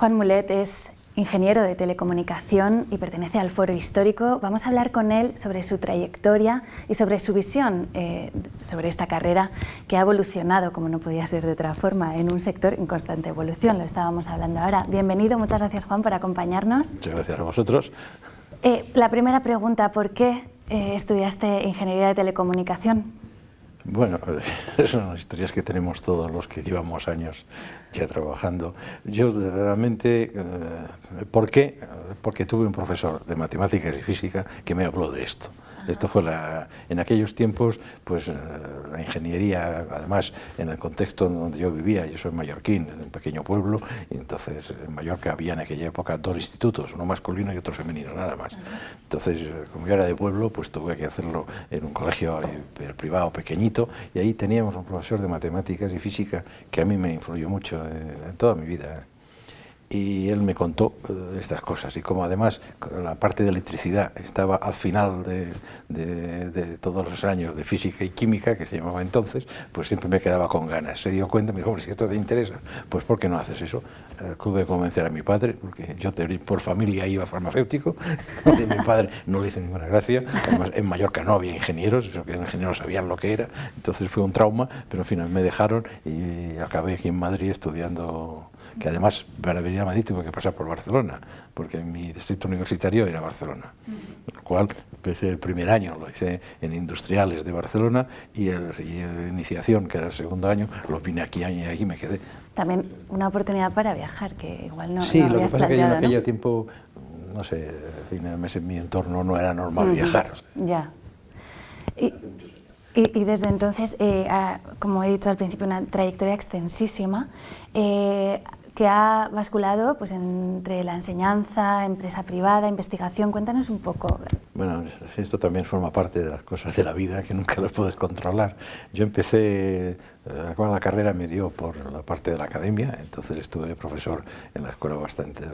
Juan Mulet es ingeniero de telecomunicación y pertenece al Foro Histórico. Vamos a hablar con él sobre su trayectoria y sobre su visión sobre esta carrera que ha evolucionado, como no podía ser de otra forma, en un sector en constante evolución. Lo estábamos hablando ahora. Bienvenido, muchas gracias, Juan, por acompañarnos. Muchas gracias a vosotros. La primera pregunta, ¿por qué estudiaste ingeniería de telecomunicación? Bueno, son las historias que tenemos todos los que llevamos años ya trabajando. Yo realmente, ¿por qué? Porque tuve un profesor de matemáticas y física que me habló de esto. Esto fue en aquellos tiempos, pues la ingeniería, además en el contexto donde yo vivía, yo soy mallorquín, en un pequeño pueblo, y entonces en Mallorca había en aquella época dos institutos, uno masculino y otro femenino, nada más. Entonces, como yo era de pueblo, pues tuve que hacerlo en un colegio privado pequeñito, y ahí teníamos un profesor de matemáticas y física que a mí me influyó mucho en toda mi vida. Y él me contó estas cosas, y como además la parte de electricidad estaba al final de todos los años de física y química, que se llamaba entonces, pues siempre me quedaba con ganas. Se dio cuenta, me dijo, hombre, si esto te interesa, pues ¿por qué no haces eso? Tuve que convencer a mi padre, porque yo por familia iba farmacéutico, y mi padre no le hizo ninguna gracia. Además, en Mallorca no había ingenieros, los ingenieros sabían lo que era, entonces fue un trauma, pero al final me dejaron y acabé aquí en Madrid estudiando, que además para venir a Madrid tuve que pasar por Barcelona, porque mi distrito universitario era Barcelona, con lo cual empecé el primer año, lo hice en Industriales de Barcelona, y la iniciación, que era el segundo año, lo vine aquí y aquí me quedé. También una oportunidad para viajar, que igual no, sí, no lo que habías pasa es que yo en aquel ¿no? tiempo, no sé, en mi entorno no era normal viajar. Ya. Y desde entonces, como he dicho al principio, una trayectoria extensísima que ha basculado pues, entre la enseñanza, empresa privada, investigación. Cuéntanos un poco. Bueno, esto también forma parte de las cosas de la vida que nunca las puedes controlar. Yo empecé, la carrera me dio por la parte de la academia, entonces estuve profesor en la escuela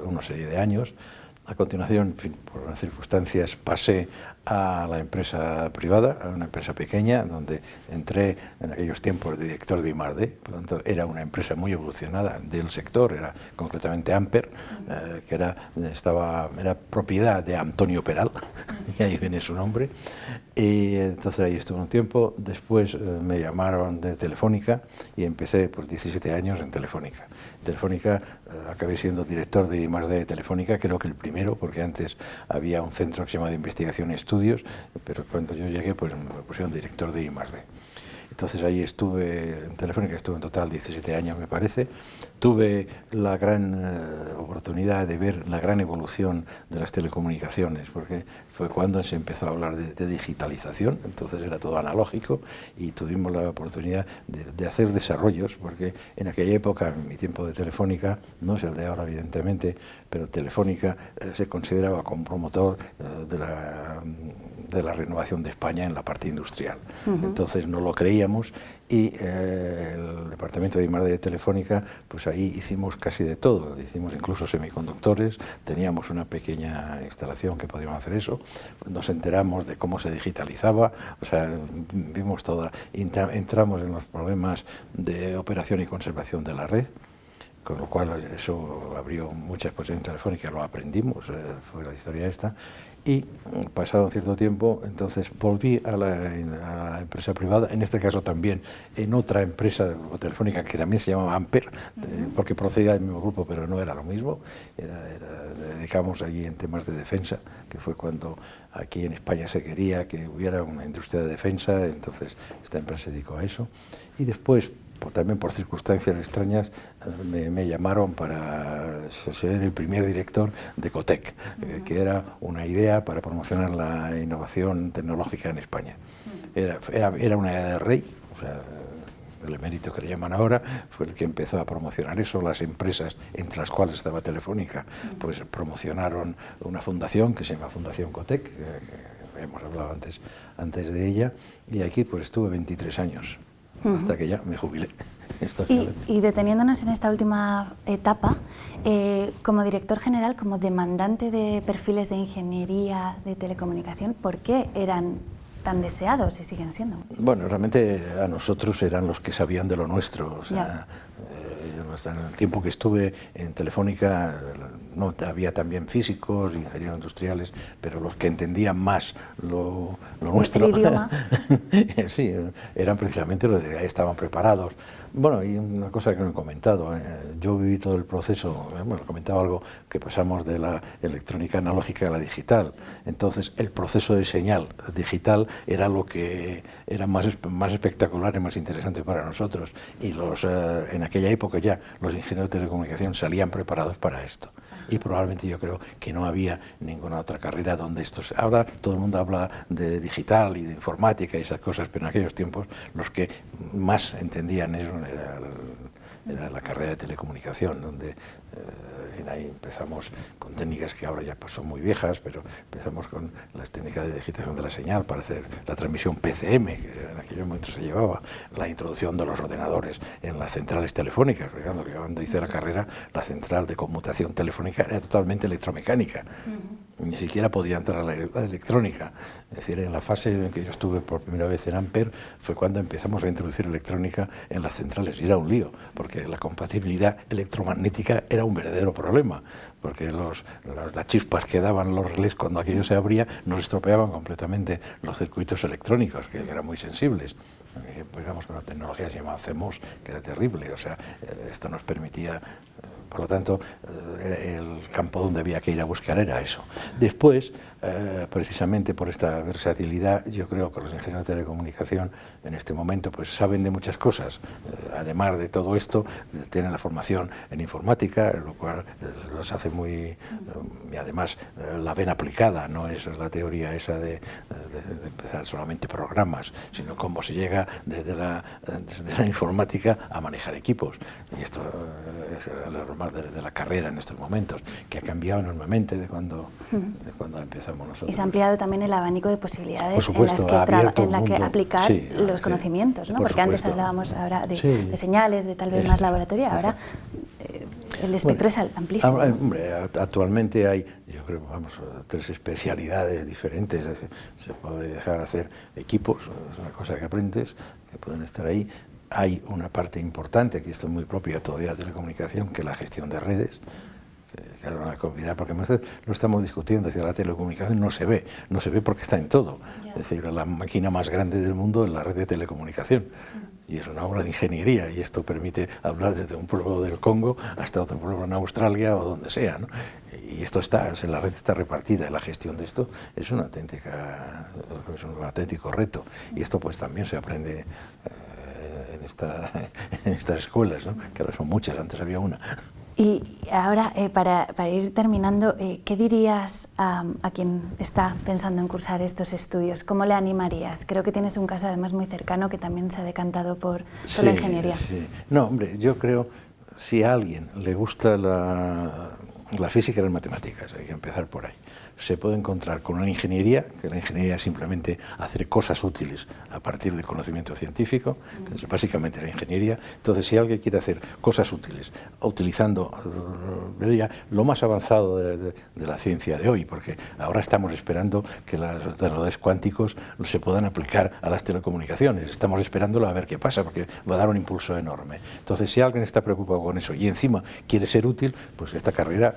una serie de años. A continuación, en fin, por unas circunstancias, pasé a la empresa privada, a una empresa pequeña, donde entré en aquellos tiempos de director de I+D. Por lo tanto, era una empresa muy evolucionada del sector, era concretamente Amper, que era propiedad de Antonio Peral, y ahí viene su nombre. Y entonces ahí estuve un tiempo. Después me llamaron de Telefónica y empecé por 17 años en Telefónica. Telefónica, acabé siendo director de I+D de Telefónica, creo que el primero, porque antes había un centro que se llama de investigación y estudios, pero cuando yo llegué pues me pusieron director de I+D. Entonces ahí estuve, en Telefónica estuve en total 17 años, me parece. Tuve la gran oportunidad de ver la gran evolución de las telecomunicaciones, porque fue cuando se empezó a hablar de digitalización, entonces era todo analógico, y tuvimos la oportunidad de hacer desarrollos, porque en aquella época, en mi tiempo de Telefónica, no es el de ahora evidentemente, pero Telefónica se consideraba como promotor de la renovación de España en la parte industrial. Entonces no lo creíamos, y el departamento de I+D de Telefónica, pues ahí hicimos casi de todo, hicimos incluso semiconductores, teníamos una pequeña instalación que podíamos hacer eso, nos enteramos de cómo se digitalizaba, o sea, vimos entramos en los problemas de operación y conservación de la red, con lo cual eso abrió muchas posibilidades telefónicas, lo aprendimos, fue la historia esta. Y pasado un cierto tiempo, entonces volví a la empresa privada, en este caso también en otra empresa telefónica que también se llamaba Amper, porque procedía del mismo grupo, pero no era lo mismo. Dedicamos allí en temas de defensa, que fue cuando aquí en España se quería que hubiera una industria de defensa, entonces esta empresa se dedicó a eso. Y después, también por circunstancias extrañas, me llamaron para ser el primer director de Cotec, que era una idea para promocionar la innovación tecnológica en España. Era una idea de rey, o sea, el emérito que le llaman ahora, fue el que empezó a promocionar eso. Las empresas, entre las cuales estaba Telefónica, pues promocionaron una fundación que se llama Fundación Cotec, que hemos hablado antes de ella, y aquí pues estuve 23 años. Hasta que ya me jubilé. Y deteniéndonos en esta última etapa, como director general, como demandante de perfiles de ingeniería de telecomunicación, ¿por qué eran tan deseados y siguen siendo? Bueno, realmente a nosotros eran los que sabían de lo nuestro. O sea, hasta en el tiempo que estuve en Telefónica no había también físicos, ingenieros industriales, pero los que entendían más lo nuestro, el idioma. sí, eran precisamente los que estaban preparados. Bueno, y una cosa que no he comentado, yo viví todo el proceso, bueno, comentaba algo que pasamos de la electrónica analógica a la digital. Entonces, el proceso de señal digital era lo que era más espectacular y más interesante para nosotros. Y en aquella época ya los ingenieros de telecomunicación salían preparados para esto. Y probablemente yo creo que no había ninguna otra carrera donde esto... Ahora todo el mundo habla de digital y de informática y esas cosas, pero en aquellos tiempos los que más entendían eso era la carrera de telecomunicación, donde ahí empezamos con técnicas que ahora ya son muy viejas, pero empezamos con las técnicas de digitación de la señal para hacer la transmisión PCM, que en aquel momento se llevaba, la introducción de los ordenadores en las centrales telefónicas, porque cuando hice la carrera, la central de conmutación telefónica era totalmente electromecánica, ni siquiera podía entrar a la electrónica. Es decir, en la fase en que yo estuve por primera vez en Amper fue cuando empezamos a introducir electrónica en las centrales, y era un lío, porque la compatibilidad electromagnética era un verdadero problema, porque las chispas que daban los relés cuando aquello se abría nos estropeaban completamente los circuitos electrónicos, que eran muy sensibles. Empezamos con una tecnología que se llamaba CMOS, que era terrible, o sea, esto nos permitía... Por lo tanto, el campo donde había que ir a buscar era eso. Después, precisamente por esta versatilidad, yo creo que los ingenieros de telecomunicación en este momento pues saben de muchas cosas. Además de todo esto, tienen la formación en informática, lo cual los hace muy... y además la ven aplicada, no es la teoría esa de empezar solamente programas, sino cómo se llega desde la informática a manejar equipos. Y esto es lo más de la carrera en estos momentos, que ha cambiado enormemente de cuando empezamos nosotros. Y se ha ampliado también el abanico de posibilidades, por supuesto, en las que aplicar los conocimientos, ¿no? Porque antes hablábamos ahora de señales, de tal vez más laboratorio, ahora el espectro es amplísimo. Hombre, actualmente hay, yo creo, vamos, 3 especialidades diferentes. Es decir, se puede dejar hacer equipos, es una cosa que aprendes, que pueden estar ahí. Hay una parte importante, que esto es muy propia todavía de telecomunicación, que es la gestión de redes, que era una actividad, porque lo estamos discutiendo, es decir, la telecomunicación no se ve porque está en todo. Es decir, la máquina más grande del mundo es la red de telecomunicación. Y es una obra de ingeniería, y esto permite hablar desde un pueblo del Congo hasta otro pueblo en Australia o donde sea, ¿no? Y esto la red está repartida, y la gestión de esto es un auténtico reto. Y esto pues también se aprende en estas escuelas, ¿no? Que ahora son muchas, antes había una. Y ahora, para ir terminando, ¿qué dirías a quien está pensando en cursar estos estudios? ¿Cómo le animarías? Creo que tienes un caso además muy cercano que también se ha decantado por la ingeniería. Sí. No, hombre, yo creo, si a alguien le gusta la física y las matemáticas, hay que empezar por ahí. Se puede encontrar con una ingeniería, que la ingeniería es simplemente hacer cosas útiles a partir del conocimiento científico, que es básicamente la ingeniería. Entonces, si alguien quiere hacer cosas útiles, utilizando lo más avanzado de la ciencia de hoy, porque ahora estamos esperando que los ordenadores cuánticos se puedan aplicar a las telecomunicaciones. Estamos esperándolo a ver qué pasa, porque va a dar un impulso enorme. Entonces, si alguien está preocupado con eso y encima quiere ser útil, pues esta carrera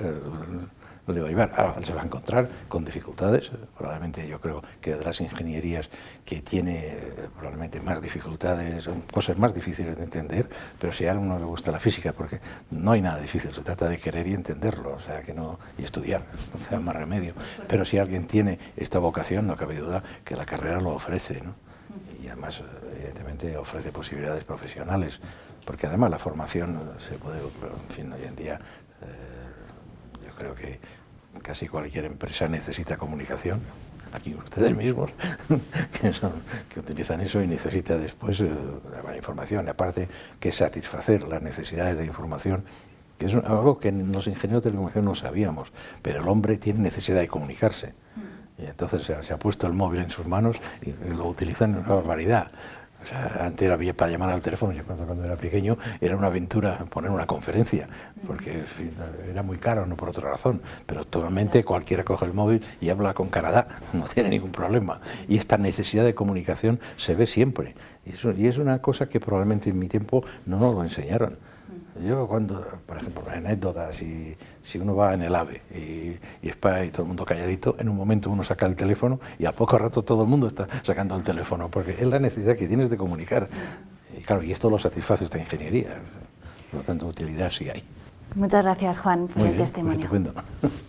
le va a llevar. Ahora se va a encontrar con dificultades, probablemente yo creo que de las ingenierías que tiene probablemente más dificultades, son cosas más difíciles de entender, pero si a alguno le gusta la física, porque no hay nada difícil, se trata de querer y entenderlo, o sea, que no, y estudiar, no queda más remedio. Pero si alguien tiene esta vocación, no cabe duda que la carrera lo ofrece, ¿no? Y además, evidentemente, ofrece posibilidades profesionales, porque además la formación se puede, en fin, hoy en día creo que casi cualquier empresa necesita comunicación. Aquí ustedes mismos que utilizan eso, y necesita después la información. Aparte que satisfacer las necesidades de información, que es algo que los ingenieros de telecomunicación no sabíamos, pero el hombre tiene necesidad de comunicarse. Y entonces se ha puesto el móvil en sus manos y lo utilizan en una barbaridad. O sea, antes había para llamar al teléfono, yo cuando era pequeño era una aventura poner una conferencia, porque era muy caro, no por otra razón, pero actualmente cualquiera coge el móvil y habla con Canadá, no tiene ningún problema. Y esta necesidad de comunicación se ve siempre, y es una cosa que probablemente en mi tiempo no nos lo enseñaron. Yo cuando, por ejemplo, anécdotas, si uno va en el AVE y está y todo el mundo calladito, en un momento uno saca el teléfono y a poco rato todo el mundo está sacando el teléfono, porque es la necesidad que tienes de comunicar. Y claro, y esto lo satisface esta ingeniería, por lo tanto utilidad sí hay. Muchas gracias, Juan, por Muy el bien, testimonio. Pues estupendo.